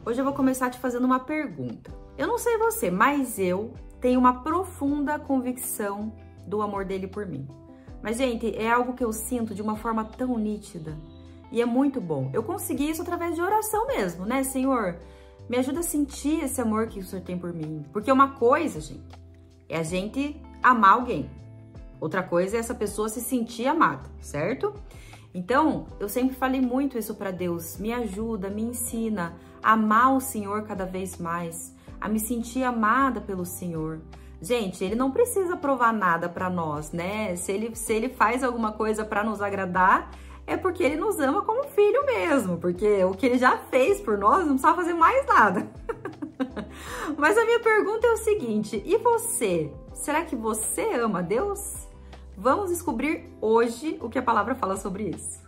Hoje eu vou começar te fazendo uma pergunta. Eu não sei você, mas eu tenho uma profunda convicção do amor dele por mim. Mas, gente, é algo que eu sinto de uma forma tão nítida e é muito bom. Eu consegui isso através de oração mesmo, né? Senhor, me ajuda a sentir esse amor que o Senhor tem por mim. Porque uma coisa, gente, é a gente amar alguém. Outra coisa é essa pessoa se sentir amada, certo? Então, eu sempre falei muito isso para Deus. Me ajuda, me ensina a amar o Senhor cada vez mais, a me sentir amada pelo Senhor. Gente, ele não precisa provar nada para nós, né? Se ele faz alguma coisa para nos agradar, é porque ele nos ama como filho mesmo, porque o que ele já fez por nós não precisa fazer mais nada. Mas a minha pergunta é o seguinte, e você? Será que você ama Deus? Vamos descobrir hoje o que a palavra fala sobre isso.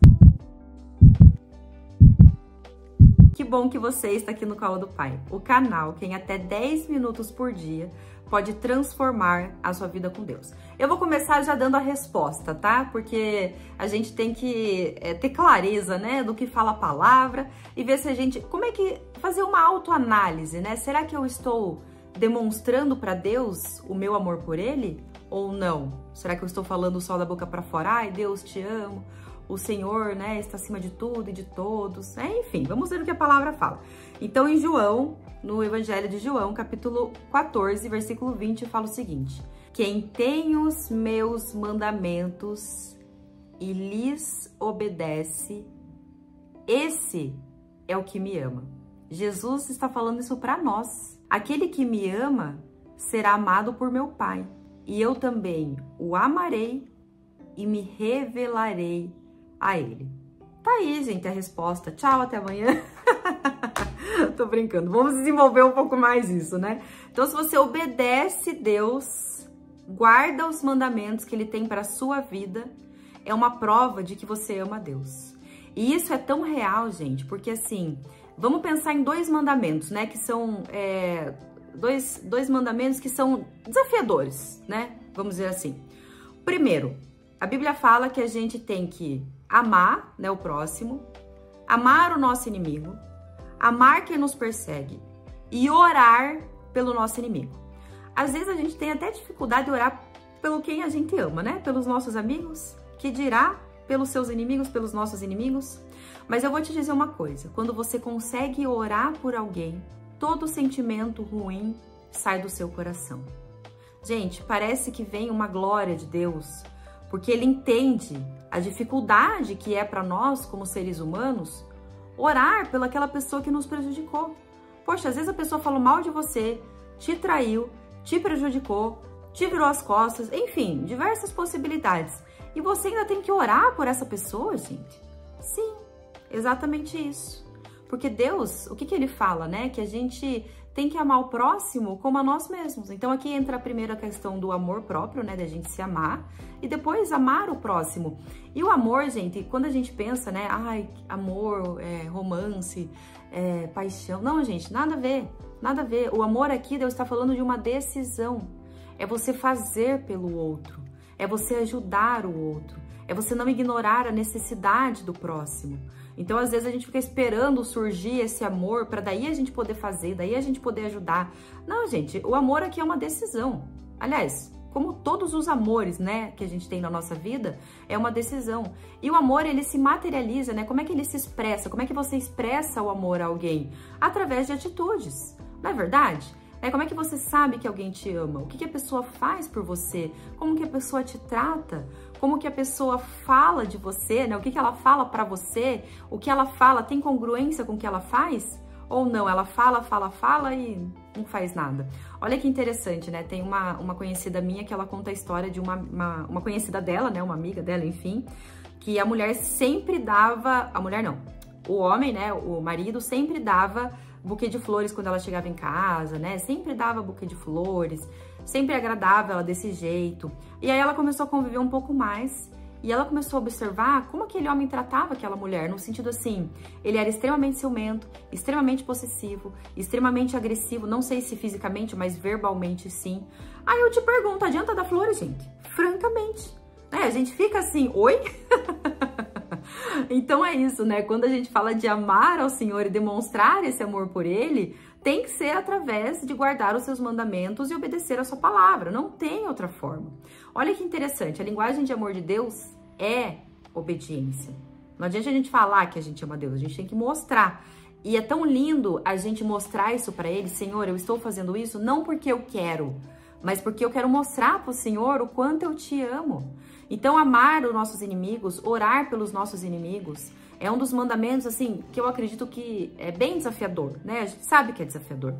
Que bom que você está aqui no Colo do Pai, o canal que em até 10 minutos por dia pode transformar a sua vida com Deus. Eu vou começar já dando a resposta, tá? Porque a gente tem que ter clareza, né, do que fala a palavra e ver se a gente... Como é que... Fazer uma autoanálise, né? Será que eu estou demonstrando para Deus o meu amor por Ele ou não? Será que eu estou falando só da boca para fora? Ai, Deus, te amo. O Senhor, né, está acima de tudo e de todos. Enfim, vamos ver o que a palavra fala. Então, em João, no Evangelho de João, capítulo 14, versículo 20, fala o seguinte: quem tem os meus mandamentos e lhes obedece, esse é o que me ama. Jesus está falando isso para nós. Aquele que me ama será amado por meu Pai, e eu também o amarei e me revelarei a ele. Tá aí, gente, a resposta. Tchau, até amanhã. Tô brincando. Vamos desenvolver um pouco mais isso, né? Então, se você obedece Deus, guarda os mandamentos que Ele tem para a sua vida, é uma prova de que você ama Deus. E isso é tão real, gente, porque assim, vamos pensar em dois mandamentos, né? Que são dois mandamentos que são desafiadores, né? Vamos dizer assim. Primeiro, a Bíblia fala que a gente tem que amar, né, o próximo, amar o nosso inimigo, amar quem nos persegue e orar pelo nosso inimigo. Às vezes a gente tem até dificuldade de orar pelo quem a gente ama, né? Pelos nossos amigos, que dirá pelos seus inimigos, pelos nossos inimigos. Mas eu vou te dizer uma coisa, quando você consegue orar por alguém, todo sentimento ruim sai do seu coração. Gente, parece que vem uma glória de Deus, porque Ele entende a dificuldade que é para nós, como seres humanos, orar pelaquela pessoa que nos prejudicou. Poxa, às vezes a pessoa falou mal de você, te traiu, te prejudicou, te virou as costas, enfim, diversas possibilidades. E você ainda tem que orar por essa pessoa, gente? Sim, exatamente isso. Porque Deus, o que Ele fala, né? Que a gente tem que amar o próximo como a nós mesmos. Então aqui entra a primeira questão do amor próprio, né? Da gente se amar e depois amar o próximo. E o amor, gente, quando a gente pensa, né? Ai, amor, romance, paixão. Não, gente, nada a ver, nada a ver. O amor aqui, Deus está falando de uma decisão. É você fazer pelo outro, é você ajudar o outro, é você não ignorar a necessidade do próximo. Então, às vezes, a gente fica esperando surgir esse amor para daí a gente poder fazer, daí a gente poder ajudar. Não, gente, o amor aqui é uma decisão. Aliás, como todos os amores, né, que a gente tem na nossa vida, é uma decisão. E o amor, ele se materializa, né? Como é que ele se expressa? Como é que você expressa o amor a alguém? Através de atitudes, não é verdade? Como é que você sabe que alguém te ama? O que a pessoa faz por você? Como que a pessoa te trata? Como que a pessoa fala de você, né? O que ela fala pra você? O que ela fala tem congruência com o que ela faz? Ou não? Ela fala e não faz nada. Olha que interessante, né? Tem uma conhecida minha que ela conta a história de uma conhecida dela, né? Uma amiga dela, enfim, que a mulher sempre dava... A mulher não. O homem, né? O marido sempre dava buquê de flores quando ela chegava em casa, né? Sempre dava buquê de flores, sempre agradava ela desse jeito. E aí ela começou a conviver um pouco mais e ela começou a observar como aquele homem tratava aquela mulher, no sentido assim, ele era extremamente ciumento, extremamente possessivo, extremamente agressivo, não sei se fisicamente, mas verbalmente sim. Aí eu te pergunto, adianta dar flores, gente? Francamente, né? A gente fica assim, oi? Então é isso, né? Quando a gente fala de amar ao Senhor e demonstrar esse amor por Ele, tem que ser através de guardar os seus mandamentos e obedecer a sua palavra. Não tem outra forma. Olha que interessante, a linguagem de amor de Deus é obediência. Não adianta a gente falar que a gente ama Deus, a gente tem que mostrar. E é tão lindo a gente mostrar isso para Ele. Senhor, eu estou fazendo isso não porque eu quero, mas porque eu quero mostrar para o Senhor o quanto eu te amo. Então, amar os nossos inimigos, orar pelos nossos inimigos, é um dos mandamentos, assim, que eu acredito que é bem desafiador, né? A gente sabe que é desafiador.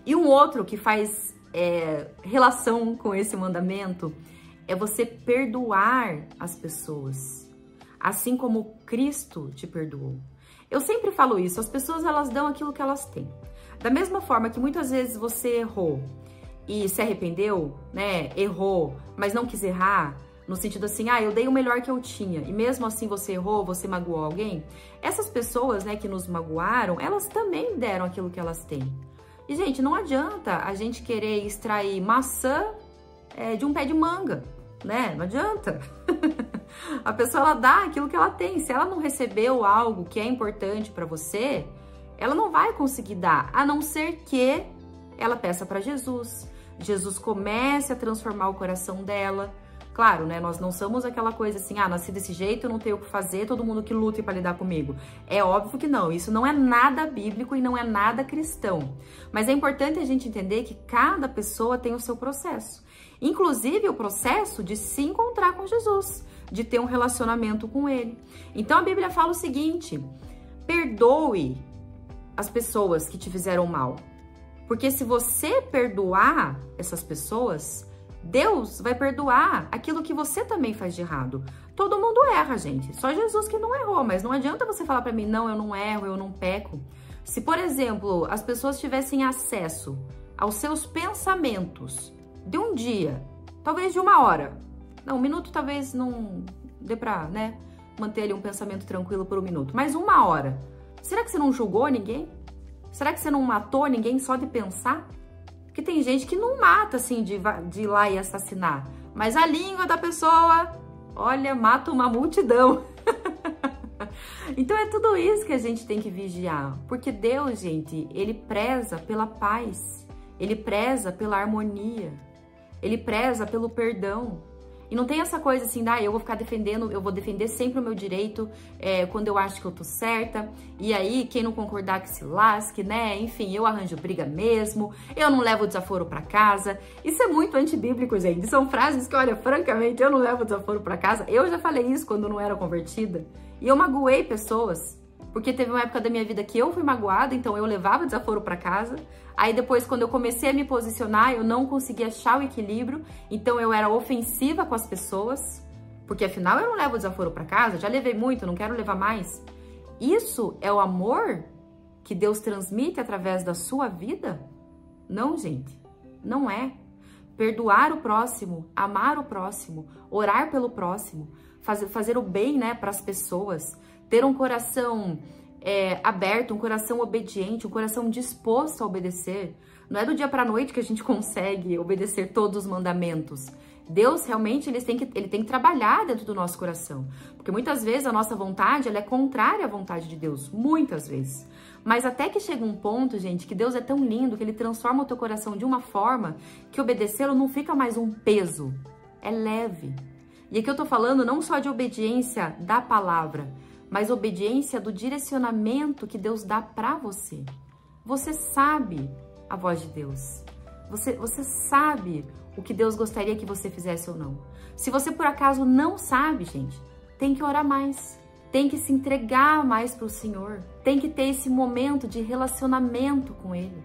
E um outro que faz relação com esse mandamento é você perdoar as pessoas, assim como Cristo te perdoou. Eu sempre falo isso, as pessoas, elas dão aquilo que elas têm. Da mesma forma que muitas vezes você errou e se arrependeu, né? Errou, mas não quis errar, no sentido assim, eu dei o melhor que eu tinha, e mesmo assim você errou, você magoou alguém. Essas pessoas, né, que nos magoaram, elas também deram aquilo que elas têm. E, gente, não adianta a gente querer extrair maçã de um pé de manga, né? Não adianta. A pessoa, ela dá aquilo que ela tem. Se ela não recebeu algo que é importante para você, ela não vai conseguir dar, a não ser que ela peça para Jesus. Jesus comece a transformar o coração dela. Claro, né? Nós não somos aquela coisa assim, nasci desse jeito, eu não tenho o que fazer, todo mundo que lute para lidar comigo. É óbvio que não, isso não é nada bíblico e não é nada cristão. Mas é importante a gente entender que cada pessoa tem o seu processo. Inclusive o processo de se encontrar com Jesus, de ter um relacionamento com Ele. Então a Bíblia fala o seguinte, perdoe as pessoas que te fizeram mal. Porque se você perdoar essas pessoas, Deus vai perdoar aquilo que você também faz de errado. Todo mundo erra, gente. Só Jesus que não errou, mas não adianta você falar pra mim, não, eu não erro, eu não peco. Se, por exemplo, as pessoas tivessem acesso aos seus pensamentos de um dia, talvez de 1 hora. Não, 1 minuto talvez não dê pra, né, manter ali um pensamento tranquilo por 1 minuto. Mas 1 hora. Será que você não julgou ninguém? Será que você não matou ninguém só de pensar? Porque tem gente que não mata, assim, de ir lá e assassinar. Mas a língua da pessoa, olha, mata uma multidão. Então é tudo isso que a gente tem que vigiar. Porque Deus, gente, Ele preza pela paz. Ele preza pela harmonia. Ele preza pelo perdão. E não tem essa coisa assim, eu vou ficar defendendo, eu vou defender sempre o meu direito quando eu acho que eu tô certa. E aí, quem não concordar que se lasque, né? Enfim, eu arranjo briga mesmo, eu não levo desaforo pra casa. Isso é muito antibíblico, gente. São frases que, olha, francamente, eu não levo desaforo pra casa. Eu já falei isso quando eu não era convertida. E eu magoei pessoas, porque teve uma época da minha vida que eu fui magoada, então eu levava desaforo pra casa. Aí depois, quando eu comecei a me posicionar, eu não conseguia achar o equilíbrio, então eu era ofensiva com as pessoas, porque afinal eu não levo desaforo pra casa, já levei muito, não quero levar mais. Isso é o amor que Deus transmite através da sua vida? Não, gente, não é. Perdoar o próximo, amar o próximo, orar pelo próximo, fazer o bem, né, para as pessoas, ter um coração aberto, um coração obediente, um coração disposto a obedecer. Não é do dia para a noite que a gente consegue obedecer todos os mandamentos. Deus realmente ele tem que trabalhar dentro do nosso coração. Porque muitas vezes a nossa vontade ela é contrária à vontade de Deus. Muitas vezes. Mas até que chega um ponto, gente, que Deus é tão lindo que Ele transforma o teu coração de uma forma que obedecê-lo não fica mais um peso. É leve. E aqui eu tô falando não só de obediência da palavra, mas obediência do direcionamento que Deus dá para você. Você sabe a voz de Deus. Você sabe o que Deus gostaria que você fizesse ou não. Se você por acaso não sabe, gente, tem que orar mais. Tem que se entregar mais para o Senhor. Tem que ter esse momento de relacionamento com Ele.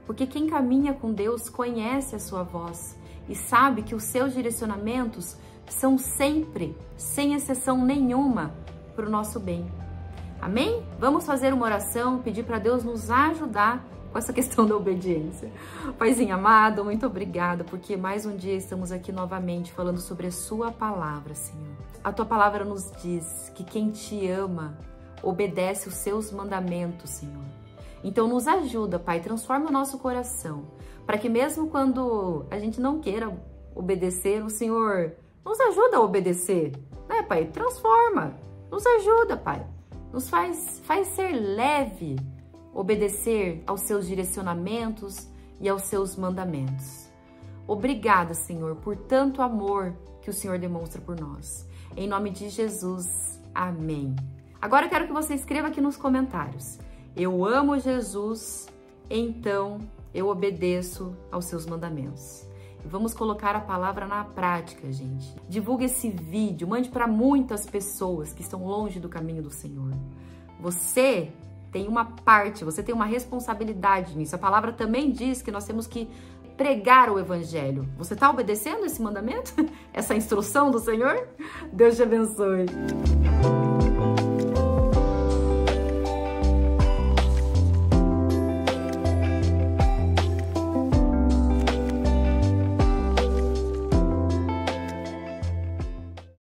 Porque quem caminha com Deus conhece a sua voz e sabe que os seus direcionamentos são sempre, sem exceção nenhuma, para o nosso bem. Amém? Vamos fazer uma oração, pedir para Deus nos ajudar com essa questão da obediência. Paizinho amado, muito obrigada, porque mais um dia estamos aqui novamente falando sobre a sua palavra, Senhor. A tua palavra nos diz que quem te ama obedece os seus mandamentos, Senhor. Então nos ajuda, Pai, transforma o nosso coração, para que mesmo quando a gente não queira obedecer, o Senhor nos ajuda a obedecer, né, Pai? Transforma. Nos ajuda, Pai. nos faz ser leve, obedecer aos seus direcionamentos e aos seus mandamentos. Obrigada, Senhor, por tanto amor que o Senhor demonstra por nós. Em nome de Jesus, amém. Agora eu quero que você escreva aqui nos comentários: eu amo Jesus, então eu obedeço aos seus mandamentos. E vamos colocar a palavra na prática, gente. Divulgue esse vídeo, mande para muitas pessoas que estão longe do caminho do Senhor. Você tem uma parte, você tem uma responsabilidade nisso. A palavra também diz que nós temos que pregar o evangelho. Você está obedecendo esse mandamento? Essa instrução do Senhor? Deus te abençoe.